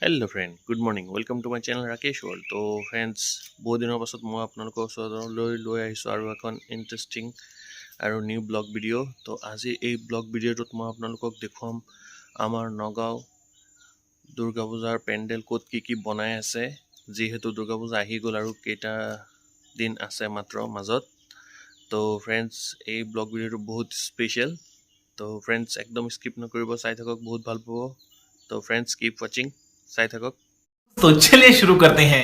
Hello friend good morning welcome to my channel Rakesh world. तो friends बहुत दिनों पाছত मैं आपनलोকৰ ওচৰলৈ লৈ আহিছোঁ আৰু এখন ইন্টাৰেষ্টিং আৰু নিউ ব্লগ ভিডিঅ'। তো আজি এই ব্লগ ভিডিঅ'টোত মই আপোনালোকক দেখুৱাম আমাৰ নগাঁও দুৰ্গা পূজাৰ পেণ্ডেল ক'ত কি বনাই আছে, যিহেতু দুৰ্গা পূজা আহি গ'ল আৰু কেইটা দিন আছে মাত্ৰ মাজত। তো ফ্ৰেন্ডছ এই ব্লগ ভিডিঅ'টো বহুত স্পেচিয়েল। তো ফ্ৰেন্ডছ একদম স্কিপ নকৰিব, চাই থাকক, বহুত ভাল পাব। তো ফ্ৰেন্ডছ कीप वाचिंग, চাই থাকক। तो चलिए शुरू करते हैं।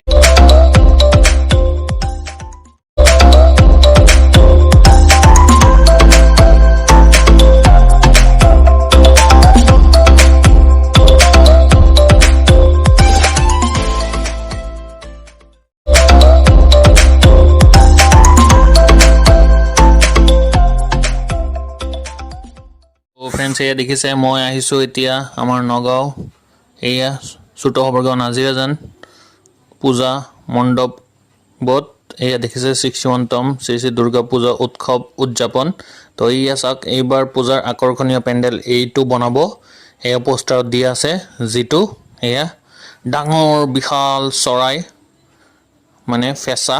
फ्रेंड्स ये देखिसे मैं आहिছোঁ এতিয়া আমাৰ নগাঁও এয়া ছোট হবৰগাঁও নাজিৰাজান পূজা মণ্ডপত। এয়া দেখিছে 61তম শ্ৰী শ্ৰী দুৰ্গা পূজা উৎসৱ উদযাপন। তো এয়া চাওক, এইবাৰ পূজাৰ আকৰ্ষণীয় পেণ্ডেল এইটো বনাব। এয়া পোষ্টাৰত দিয়া আছে, যিটো এয়া ডাঙৰ বিশাল চৰাই মানে ফেঁচা,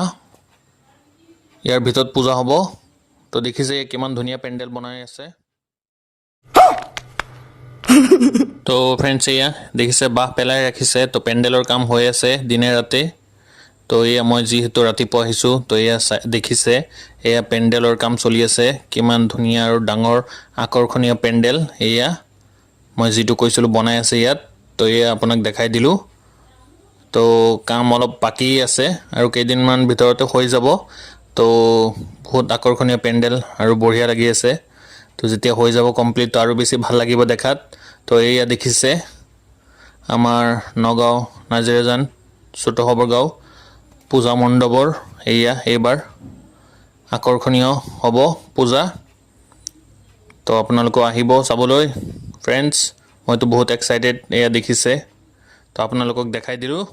ইয়াৰ ভিতৰত পূজা হ'ব। তো দেখিছে কিমান ধুনীয়া পেণ্ডেল বনাই আছে। তো ফ্ৰেন্ডছ এয়া দেখিছে বাহ পেলাই ৰাখিছে। তো পেণ্ডেলৰ কাম হৈ আছে দিনে ৰাতে। তো এয়া মই যিহেতু ৰাতিপুৱা আহিছোঁ, তো এয়া দেখিছে এয়া পেণ্ডেলৰ কাম চলি আছে। কিমান ধুনীয়া আৰু ডাঙৰ আকৰ্ষণীয় পেণ্ডেল এয়া মই যিটো কৈছিলোঁ বনাই আছে ইয়াত। তো এয়া আপোনাক দেখাই দিলোঁ। তো কাম অলপ বাকী আছে আৰু কেইদিনমান ভিতৰতে হৈ যাব। তো বহুত আকৰ্ষণীয় পেণ্ডেল আৰু বঢ়িয়া লাগি আছে। তো যেতিয়া হৈ যাব কমপ্লিট, তো আৰু বেছি ভাল লাগিব দেখাত। তো এয়া দেখিছে আমাৰ নগাঁও নাজিৰাজান ছোট হবৰগাঁও পূজা মণ্ডপৰ এয়া এইবাৰ আকৰ্ষণীয় হ'ব পূজা। তো আপোনালোকে আহিব চাবলৈ ফ্ৰেন্ডছ, মইতো বহুত এক্সাইটেড। এয়া দেখিছে, তো আপোনালোকক দেখাই দিলোঁ।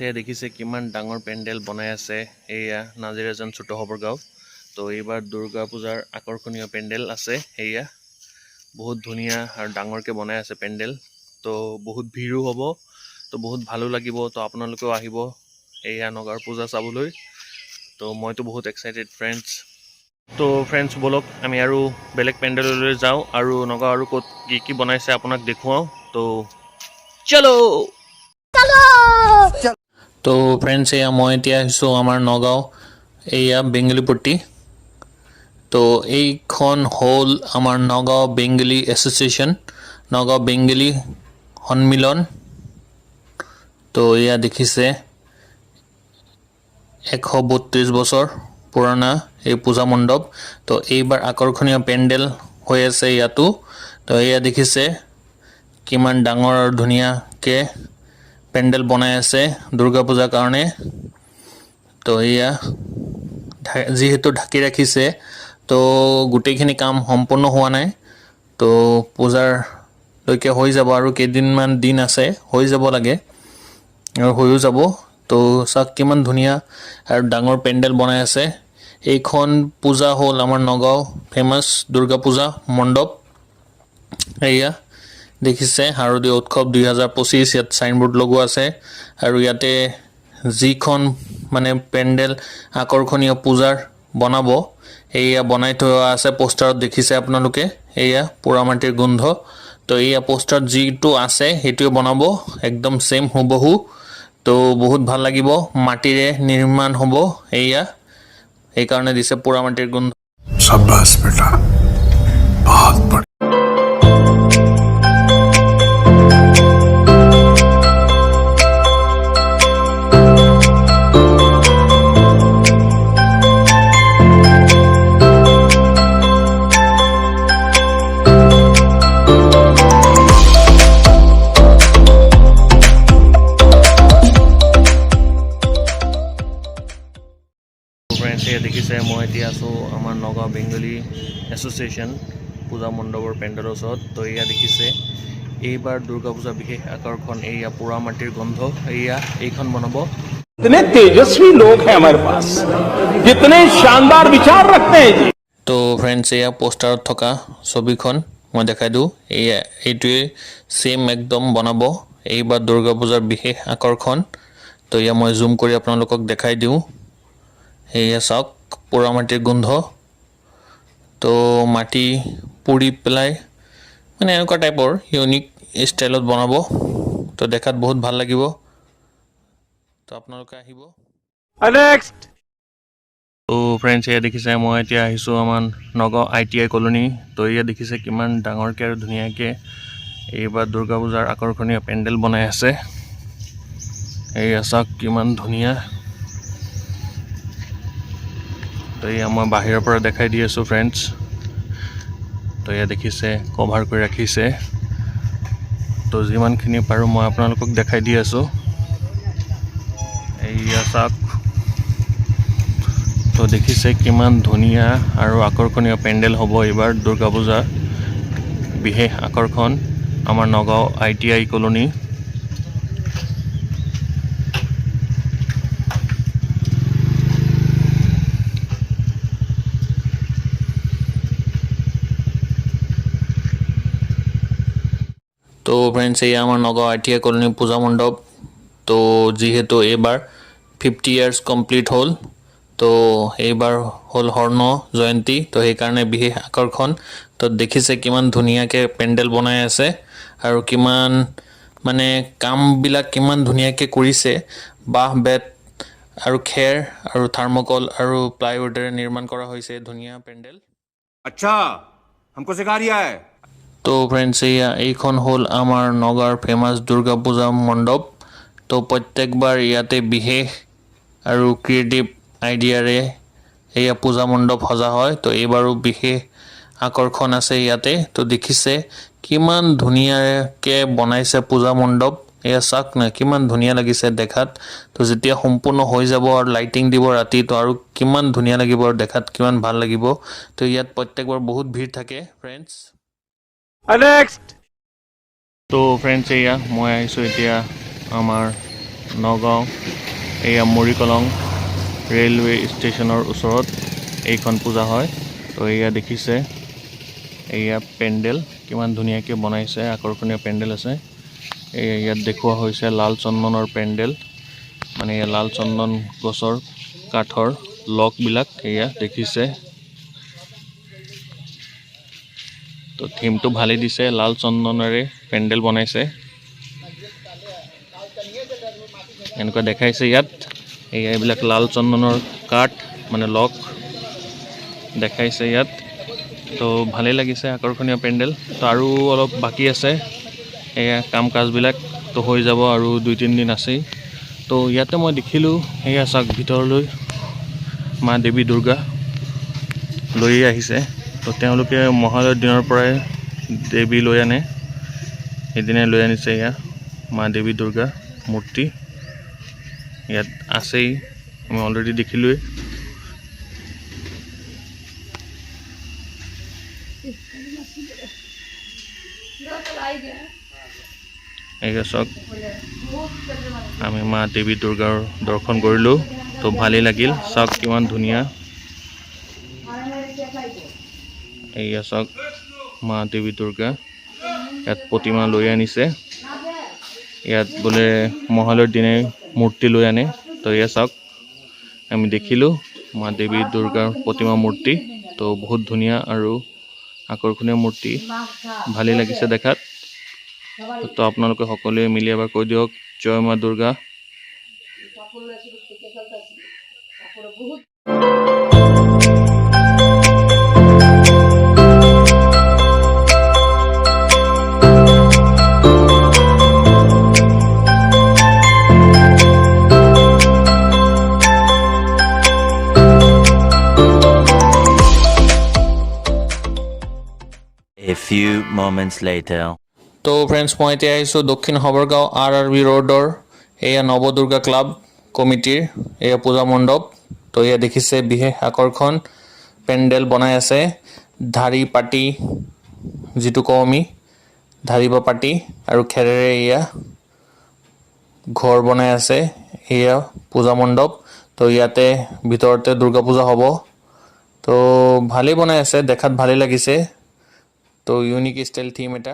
এয়া দেখিছে কিমান ডাঙৰ পেণ্ডেল বনাই আছে এয়া নাজিৰাজান ছোট হবৰগাঁও। তো এইবাৰ দুৰ্গা পূজাৰ আকৰ্ষণীয় পেণ্ডেল আছে। এয়া বহুত ধুনীয়া আৰু ডাঙৰকৈ বনাই আছে পেণ্ডেল। তো বহুত ভিৰো হ'ব, তো বহুত ভালো লাগিব। তো আপোনালোকেও আহিব এয়া নগাঁৱৰ পূজা চাবলৈ। তো মইতো বহুত এক্সাইটেড ফ্ৰেণ্ডছ। তো ফ্ৰেণ্ডছ বলক আমি আৰু বেলেগ পেণ্ডেললৈ যাওঁ আৰু নগাঁও আৰু ক'ত কি বনাইছে আপোনাক দেখুৱাওঁ। তো চলো। তো ফ্ৰেণ্ডছ এয়া মই এতিয়া আহিছোঁ আমাৰ নগাঁও এয়া বেংগলীপট্টি। তো এইখন হ'ল আমাৰ নগাঁও বেংগলী এছ'চিয়েশ্যন, নগাঁও বেংগলী সন্মিলন। তো এয়া দেখিছে 132 বছৰ পুৰণা এই পূজা মণ্ডপ। তো এইবাৰ আকৰ্ষণীয় পেণ্ডেল হৈ আছে ইয়াতো। তো এয়া দেখিছে কিমান ডাঙৰ আৰু ধুনীয়াকৈ পেণ্ডেল বনাই আছে দুৰ্গা পূজাৰ কাৰণে। তো এয়া যিহেতু ঢাকি ৰাখিছে, তো গোটেইখিনি কাম সম্পূৰ্ণ হোৱা নাই। তো পূজাৰলৈকে হৈ যাব আৰু কেইদিনমান দিন আছে, হৈ যাব লাগে আৰু হৈও যাব। তো চাওক কিমান ধুনীয়া আৰু ডাঙৰ পেণ্ডেল বনাই আছে। এইখন পূজা হ'ল আমাৰ নগাঁও ফেমাছ দুৰ্গা পূজা মণ্ডপ। এয়া দেখিছে শাৰদীয় উৎসৱ 2025 ইয়াত চাইনবোৰ্ড লগোৱা আছে। আৰু ইয়াতে যিখন মানে পেণ্ডেল আকৰ্ষণীয় পূজাৰ বনাব এয়া বনাই থোৱা আছে পোষ্টাৰত। দেখিছে আপোনালোকে এয়া পোৰা মাটিৰ গোন্ধ। তো এয়া পোষ্টাৰত যিটো আছে সেইটোৱে বনাব, একদম সেম হুবহু। তো বহুত ভাল লাগিব, মাটিৰে নিৰ্মাণ হ'ব এয়া, এইকাৰণে দিছে পোৰা মাটিৰ গোন্ধ। शाबाश बेटा, बहुत बढ़िया। ফ্ৰেণ্ডছ এয়া দেখিছে মই এতিয়া আছোঁ আমাৰ নগাঁও বেংগলী এছ'চিয়েশ্যন পূজা মণ্ডপৰ পেণ্ডেলৰ ওচৰত। তো এয়া দেখিছে এইবাৰ দুৰ্গা পূজা বিশেষ আকৰ্ষণ এয়া পোৰা মাটিৰ গন্ধ। এয়া এইখন বনাব। इतने तेजस्वी लोग हैं हमारे पास, कितने शानदार विचार रखते हैं जी। তো ফ্ৰেণ্ডছ এয়া পোষ্টাৰত থকা ছবিখন মই দেখাই দিওঁ। এইটোৱে ছেইম একদম বনাব এইবাৰ দুৰ্গা পূজাৰ বিশেষ আকৰ্ষণ। তো এয়া মই জুম কৰি আপোনালোকক দেখাই দিওঁ। এয়া চাওক পোৰা মাটিৰ গোন্ধ। তো মাটি পুৰি পেলাই মানে এনেকুৱা টাইপৰ ইউনিক ষ্টাইলত বনাব। তো দেখাত বহুত ভাল লাগিব। তো আপোনালোকে আহিব। नेक्स्ट। তো ফ্ৰেণ্ডছ এয়া দেখিছে মই এতিয়া আহিছোঁ আমাৰ নগাঁও ITI কলনী। তো এয়া দেখিছে কিমান ডাঙৰকৈ আৰু ধুনীয়াকৈ এইবাৰ দুৰ্গা পূজাৰ আকৰ্ষণীয় পেণ্ডেল বনাই আছে। এয়া চাওক কিমান ধুনীয়া। তো এয়া মই বাহিৰৰ পৰা দেখাই দি আছোঁ ফ্ৰেণ্ডছ। তো এয়া দেখিছে কভাৰ কৰি ৰাখিছে। তো যিমানখিনি পাৰোঁ মই আপোনালোকক দেখাই দি আছোঁ। এয়া চাওক। তো দেখিছে কিমান ধুনীয়া আৰু আকৰ্ষণীয় পেণ্ডেল হ'ব এইবাৰ দুৰ্গা পূজাৰ বিশেষ আকৰ্ষণ আমাৰ নগাঁও ITI কলনী। তো ফ্ৰেণ্ডছ এয়া আমাৰ নগাঁও ITI কলনী পূজা মণ্ডপ। তো যিহেতু এইবাৰ 50 ইয়াৰ্ছ কমপ্লিট হ'ল, তো এইবাৰ হ'ল স্বৰ্ণ জয়ন্তী। তো সেইকাৰণে বিশেষ আকৰ্ষণ। তো দেখিছে কিমান ধুনীয়াকৈ পেণ্ডেল বনাই আছে আৰু কিমান মানে কামবিলাক কিমান ধুনীয়াকৈ কৰিছে। বাঁহ বেত আৰু খেৰ আৰু থাৰ্মকল আৰু প্লাইউডেৰে নিৰ্মাণ কৰা হৈছে ধুনীয়া পেণ্ডেল। अच्छा, हमको सिखा रिया है। তো ফ্ৰেণ্ডছ এয়া এইখন হ'ল আমাৰ নগাঁৱৰ ফেমাছ দুৰ্গা পূজা মণ্ডপ। তো প্ৰত্যেকবাৰ ইয়াতে বিশেষ আৰু ক্ৰিয়েটিভ আইডিয়াৰে এয়া পূজা মণ্ডপ সজা হয়। তো এইবাৰো বিশেষ আকৰ্ষণ আছে ইয়াতে। তো দেখিছে কিমান ধুনীয়াকৈ বনাইছে পূজা মণ্ডপ। এয়া চাওক না কিমান ধুনীয়া লাগিছে দেখাত। তো যেতিয়া সম্পূৰ্ণ হৈ যাব আৰু লাইটিং দিব ৰাতি, তো আৰু কিমান ধুনীয়া লাগিব আৰু দেখাত কিমান ভাল লাগিব। তো ইয়াত প্ৰত্যেকবাৰ বহুত ভিৰ থাকে ফ্ৰেণ্ডছ। नेक्स्ट। তো ফ্ৰেণ্ডছ এয়া মই আহিছোঁ এতিয়া আমাৰ নগাঁও এয়া মৰিকলং ৰেলৱে ষ্টেচনৰ ওচৰত এইখন পূজা হয়। তো এয়া দেখিছে এয়া পেণ্ডেল কিমান ধুনীয়াকৈ বনাইছে, আকৰ্ষণীয় পেণ্ডেল আছে। এয়া ইয়াত দেখুওৱা হৈছে লাল চন্দনৰ পেণ্ডেল, মানে এয়া লাল চন্দন গছৰ কাঠৰ লগবিলাক এয়া দেখিছে। তো থিমটো ভালেই দিছে, লাল চন্দনেৰে পেণ্ডেল বনাইছে এনেকুৱা দেখাইছে ইয়াত। এইবিলাক লাল চন্দনৰ কাঠ মানে লগ দেখাইছে ইয়াত। তো ভালেই লাগিছে আকৰ্ষণীয় পেণ্ডেল। তো আৰু অলপ বাকী আছে এয়া কাম কাজবিলাক। তো হৈ যাব আৰু 2-3 দিন আছেই। তো ইয়াতে মই দেখিলোঁ এয়া চাওক ভিতৰলৈ মা দেৱী দুৰ্গা লৈ আহিছে। তো তেওঁলোকে মহালয়ৰ দিনৰ পৰাই দেৱী লৈ আনে, সেইদিনাই লৈ আনিছে এয়া মা দেৱী দুৰ্গা মূৰ্তি ইয়াত আছেই, আমি অলৰেডি দেখিলোঁৱেই। এয়া চাওক আমি মা দেৱী দুৰ্গাৰ দৰ্শন কৰিলোঁ। তো ভালেই লাগিল। চাওক কিমান ধুনীয়া। এয়া চাওক মা দেৱী দুৰ্গা ইয়াত প্ৰতিমা লৈ আনিছে। ইয়াত বোলে মহালয়ৰ দিনাই মূৰ্তি লৈ আনে। তো এয়া চাওক আমি দেখিলোঁ মা দেৱী দুৰ্গাৰ প্ৰতিমা মূৰ্তি। তো বহুত ধুনীয়া আৰু আকৰ্ষণীয় মূৰ্তি, ভালেই লাগিছে দেখাত। তো আপোনালোকে সকলোৱে মিলি এবাৰ কৈ দিয়ক জয় মা Durga. A few moments later. তো ফ্ৰেণ্ডছ মই এতিয়া আহিছোঁ দক্ষিণ সবৰগাঁও RRB ৰোডৰ এয়া নৱদুৰ্গা ক্লাব কমিটিৰ এয়া পূজা মণ্ডপ। তো এয়া দেখিছে বিশেষ আকৰ্ষণ পেণ্ডেল বনাই আছে ধাৰি পাতি যিটো কওঁ আমি ধাৰি বা পাতি আৰু খেৰেৰে এয়া ঘৰ বনাই আছে এয়া পূজা মণ্ডপ তো ইয়াতে ভিতৰতে দুৰ্গা পূজা হ'ব তো ভালেই বনাই আছে দেখাত ভালেই লাগিছে তো ইউনিক ষ্টাইল থিম এটা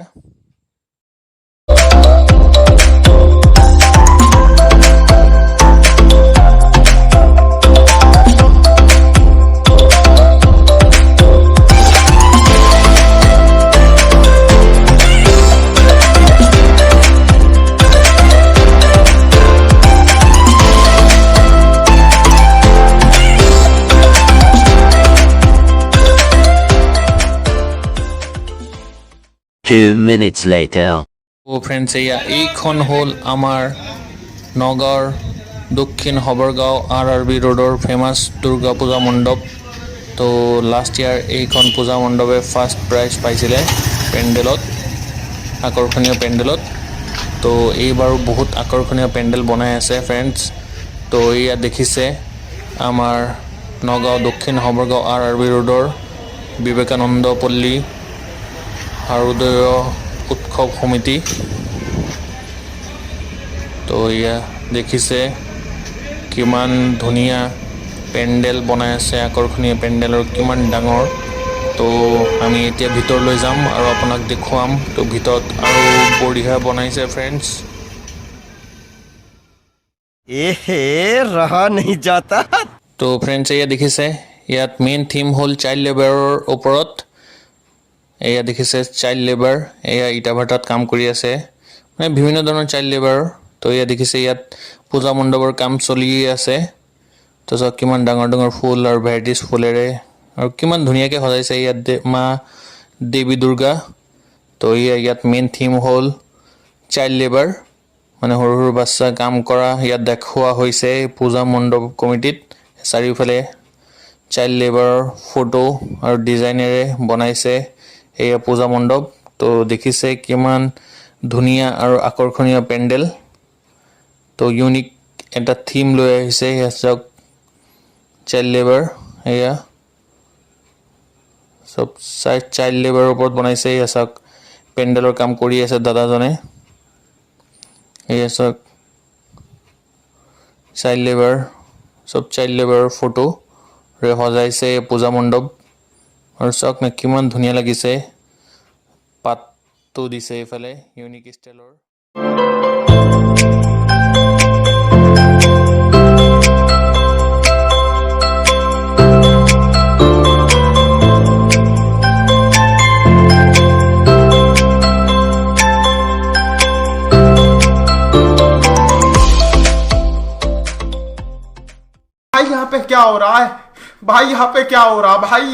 Two minutes later. ও ফ্ৰেণ্ডছ এয়া এইখন হ'ল আমাৰ নগাঁৱৰ দক্ষিণ হবৰগাঁও RRB ৰোডৰ ফেমাছ দুৰ্গা পূজা মণ্ডপ তো লাষ্ট ইয়াৰ এইখন পূজা মণ্ডপে ফাৰ্ষ্ট প্ৰাইজ পাইছিলে পেণ্ডেলত আকৰ্ষণীয় পেণ্ডেলত তো এইবাৰো বহুত আকৰ্ষণীয় পেণ্ডেল বনাই আছে ফ্ৰেণ্ডছ তো এয়া দেখিছে আমাৰ নগাঁও দক্ষিণ হবৰগাঁও RRB ৰোডৰ বিবেকানন্দ পল্লী শাৰদীয় উৎসৱ সমিতি তো এয়া দেখিছে কিমান ধুনীয়া পেণ্ডেল বনাই আছে আকৰ্ষণীয় পেণ্ডেল আৰু কিমান ডাঙৰ তো আমি এতিয়া ভিতৰলৈ যাম আৰু আপোনাক দেখুৱাম তো ভিতৰত আৰু বঢ়িয়া বনাইছে ফ্ৰেণ্ডছ रहा नहीं जाता তো ফ্ৰেণ্ডছ এয়া দেখিছে ইয়াত মেইন থিম হ'ল চাইল্ড লেবাৰৰ ওপৰত এয়া দেখিছে চাইল্ড লেবাৰ এয়া ইটা ভাটাত কাম কৰি আছে মানে বিভিন্ন ধৰণৰ চাইল্ড লেবাৰ তো এয়া দেখিছে ইয়াত পূজা মণ্ডপৰ কাম চলি আছে তাৰপিছত কিমান ডাঙৰ ডাঙৰ ফুল আৰু ভেৰাইটিজ ফুলেৰে আৰু কিমান ধুনীয়াকৈ সজাইছে ইয়াত মা দেৱী দুৰ্গা তো ইয়াত মেইন থিম হ'ল চাইল্ড লেবাৰ মানে সৰু সৰু বাচ্চা কাম কৰা ইয়াত দেখুওৱা হৈছে পূজা মণ্ডপ কমিটিত চাৰিওফালে চাইল্ড লেবাৰৰ ফটো আৰু ডিজাইনেৰে বনাইছে এয়া পূজা মণ্ডপ তো দেখিছে কিমান ধুনীয়া আৰু আকৰ্ষণীয় পেণ্ডেল তো ইউনিক এটা থিম লৈ আহিছে এয়া চাওক চাইল্ড লেবাৰ এয়া চব চাইল্ড লেবাৰৰ ওপৰত বনাইছে এয়া চাওক পেণ্ডেলৰ কাম কৰি আছে দাদাজনে এয়া চাওক চাইল্ড লেবাৰ চব চাইল্ড লেবাৰৰ ফটোৰে সজাইছে পূজা মণ্ডপ আৰু চাওক না কিমান ধুনীয়া লাগিছে পাতটো দিছে এইফালে ইউনিক ষ্টাইলৰ भाई यहाँ पे क्या हो रहा है भाई यहाँ पे क्या हो रहा भाई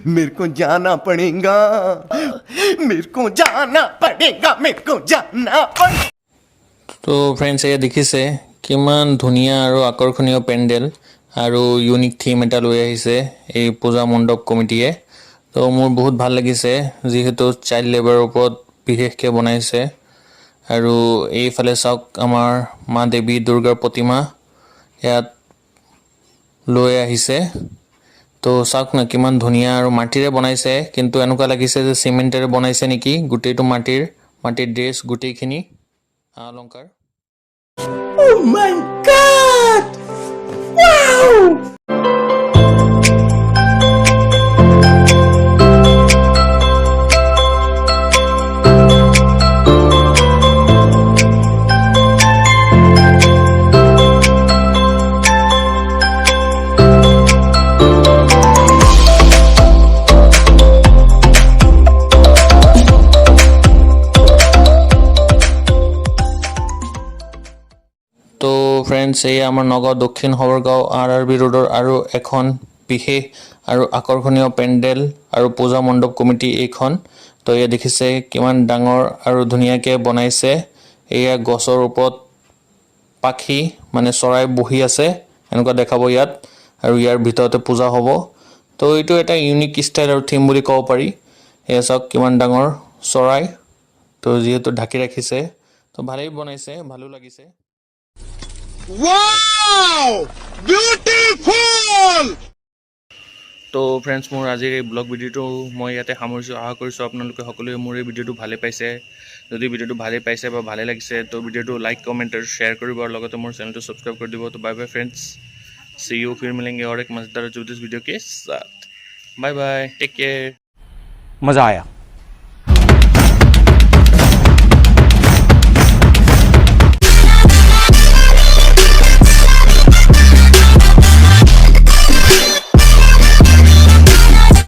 मेरे को जाना पड़ेगा मेरे को जाना पड़ेगा मेरे को जाना पड़ेगा তো ফ্ৰেণ্ডছ এয়া দেখিছে কিমান ধুনীয়া আৰু আকৰ্ষণীয় পেণ্ডেল আৰু ইউনিক থিম এটা লৈ আহিছে এই পূজা মণ্ডপ কমিটিয়ে তো মোৰ বহুত ভাল লাগিছে যিহেতু চাইল্ড লেবাৰৰ ওপৰত বিশেষকৈ বনাইছে আৰু এইফালে চাওক আমাৰ মা দেৱী দুৰ্গাৰ প্ৰতিমা ইয়াত লৈ আহিছে তো চাওক না কিমান ধুনীয়া আৰু মাটিৰে বনাইছে, কিন্তু এনেকুৱা লাগিছে যে চিমেণ্টেৰে বনাইছে নেকি। গোটেইটো মাটিৰ ড্ৰেছ গোটেইখিনি অলংকাৰ। তো ফ্ৰেণ্ডছ, এই আমাৰ নগাঁও দক্ষিণ সবৰগাঁও RRB ৰোডৰ আৰু এখন বিশেষ আৰু আকৰ্ষণীয় পেণ্ডেল আৰু পূজা মণ্ডপ কমিটি এইখন। তো এয়া দেখিছে কিমান ডাঙৰ আৰু ধুনীয়াকৈ বনাইছে। এয়া গছৰ ওপৰত পাখি মানে চৰাই বহি আছে এনেকুৱা দেখাব ইয়াত, আৰু ইয়াৰ ভিতৰতে পূজা হ'ব। তো এইটো এটা ইউনিক ষ্টাইল আৰু থিম বুলি ক'ব পাৰি। এয়া চাওক কিমান ডাঙৰ চৰাই, তো যিহেতু ঢাকি ৰাখিছে, তো ভালেই বনাইছে, ভালো লাগিছে। তো ফ্ৰেণ্ডছ, মোৰ আজিৰ এই ব্লগ ভিডিঅ'টো মই ইয়াতে সামৰিছোঁ। আশা কৰিছোঁ আপোনালোকে সকলোৱে মোৰ এই ভিডিঅ'টো ভালে পাইছে। যদি ভিডিঅ'টো ভালে পাইছে বা ভালে লাগিছে, তো ভিডিঅ'টো লাইক, কমেণ্ট আৰু শ্বেয়াৰ কৰিব, আৰু লগতে মোৰ চেনেলটো ছাবস্ক্ৰাইব কৰি দিব। তো bye bye friends, C you, फिर मिलेंगे और एक मजेदार जुदिस वीडियो के साथ। Bye bye, take care. मज़ा आया।